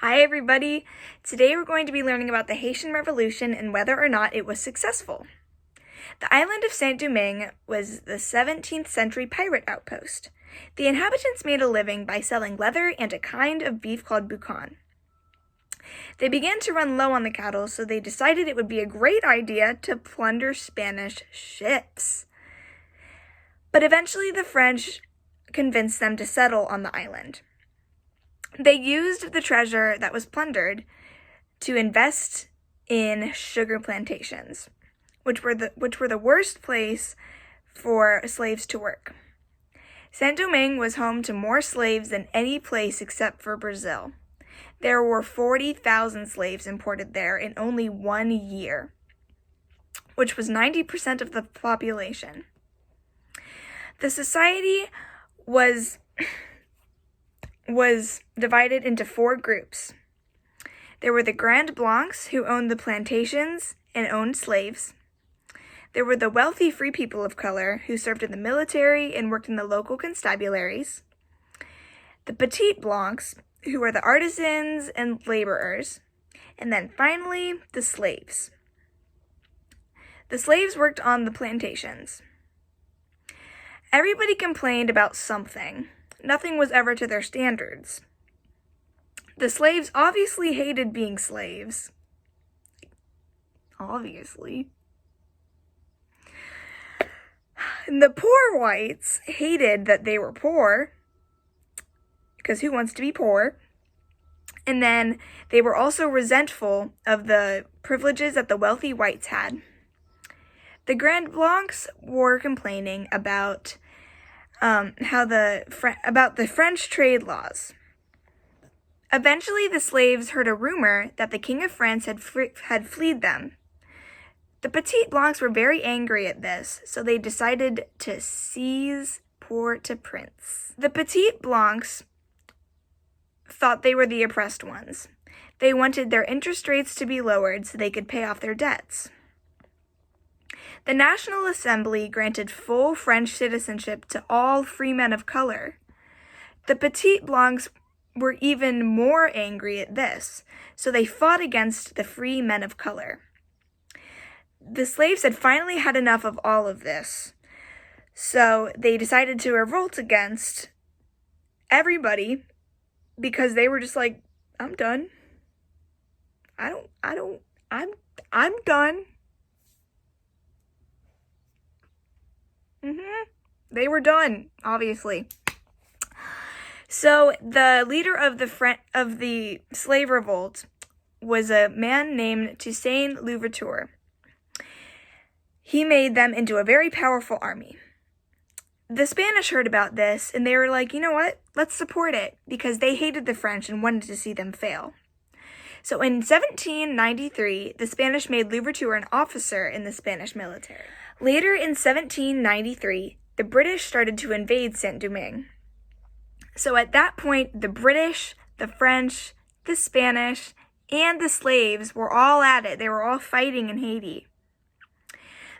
Hi everybody! Today we're going to be learning about the Haitian Revolution and whether or not it was successful. The island of Saint-Domingue was the 17th century pirate outpost. The inhabitants made a living by selling leather and a kind of beef called boucan. They began to run low on the cattle, so they decided it would be a great idea to plunder Spanish ships. But eventually the French convinced them to settle on the island. They used the treasure that was plundered to invest in sugar plantations, which were the worst place for slaves to work. Saint-Domingue was home to more slaves than any place except for Brazil. There were 40,000 slaves imported there in only 1 year, which was 90% of the population. The society was divided into 4 groups. There were the Grand Blancs, who owned the plantations and owned slaves. There were the wealthy free people of color, who served in the military and worked in the local constabularies. The Petit Blancs, who were the artisans and laborers. And then finally, the slaves. The slaves worked on the plantations. Everybody complained about something. Nothing was ever to their standards. The slaves obviously hated being slaves. Obviously. And the poor whites hated that they were poor, because who wants to be poor? And then they were also resentful of the privileges that the wealthy whites had. The Grand Blancs were complaining about the French trade laws. Eventually, the slaves heard a rumor that the King of France had freed them. The Petit Blancs were very angry at this, so they decided to seize Port-au-Prince. The Petit Blancs thought they were the oppressed ones. They wanted their interest rates to be lowered so they could pay off their debts. The National Assembly granted full French citizenship to all free men of color. The Petit Blancs were even more angry at this, so they fought against the free men of color. The slaves had finally had enough of all of this, so they decided to revolt against everybody because they were just like, I'm done. I'm done. They were done, obviously. So the leader of the slave revolt was a man named Toussaint LOuverture. He made them into a very powerful army. The Spanish heard about this, and they were like, you know what? Let's support it, because they hated the French and wanted to see them fail. So in 1793, the Spanish made Louverture an officer in the Spanish military. Later in 1793, the British started to invade Saint-Domingue. So at that point, the British, the French, the Spanish, and the slaves were all at it. They were all fighting in Haiti.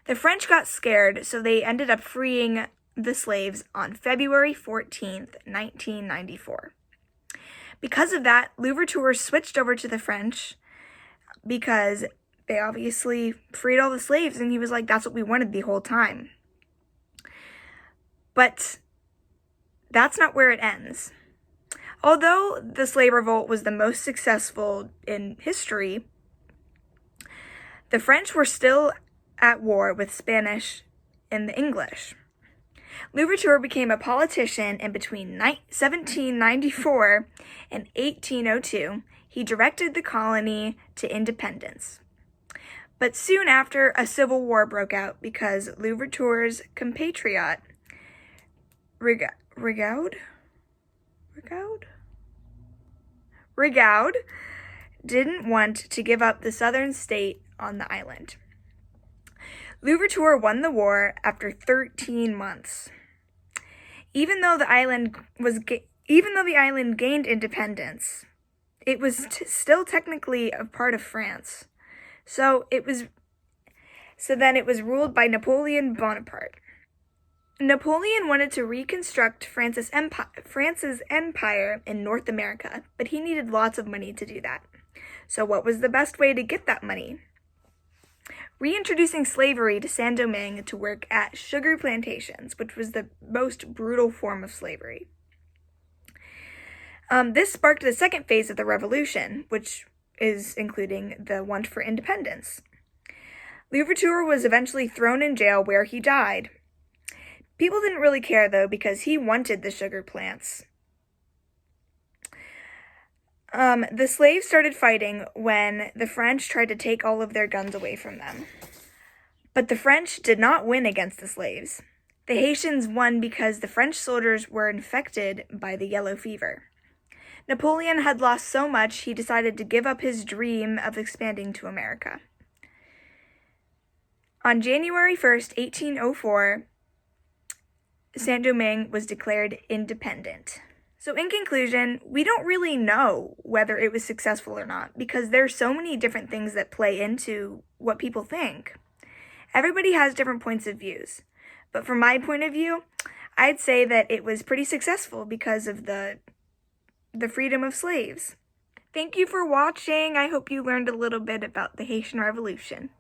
The French got scared, so they ended up freeing the slaves on February 14th, 1994. Because of that, Louverture switched over to the French because they obviously freed all the slaves, and he was like, that's what we wanted the whole time. But that's not where it ends. Although the slave revolt was the most successful in history, the French were still at war with Spanish and the English. Louverture became a politician, and between 1794 and 1802, he directed the colony to independence. But soon after, a civil war broke out because Louverture's compatriot, Rigaud didn't want to give up the southern state on the island. Louverture won the war after 13 months. Even though the island gained independence, it was still technically a part of France. So then it was ruled by Napoleon Bonaparte. Napoleon wanted to reconstruct France's empire in North America, but he needed lots of money to do that. So what was the best way to get that money? Reintroducing slavery to Saint-Domingue to work at sugar plantations, which was the most brutal form of slavery. This sparked the second phase of the revolution, which is including the want for independence. LOuverture was eventually thrown in jail where he died. People didn't really care, though, because he wanted the sugar plants. The slaves started fighting when the French tried to take all of their guns away from them. But the French did not win against the slaves. The Haitians won because the French soldiers were infected by the yellow fever. Napoleon had lost so much, he decided to give up his dream of expanding to America. On January 1st, 1804, Saint-Domingue was declared independent. So in conclusion, we don't really know whether it was successful or not because there's so many different things that play into what people think. Everybody has different points of views. But from my point of view, I'd say that it was pretty successful because of the freedom of slaves. Thank you for watching. I hope you learned a little bit about the Haitian Revolution.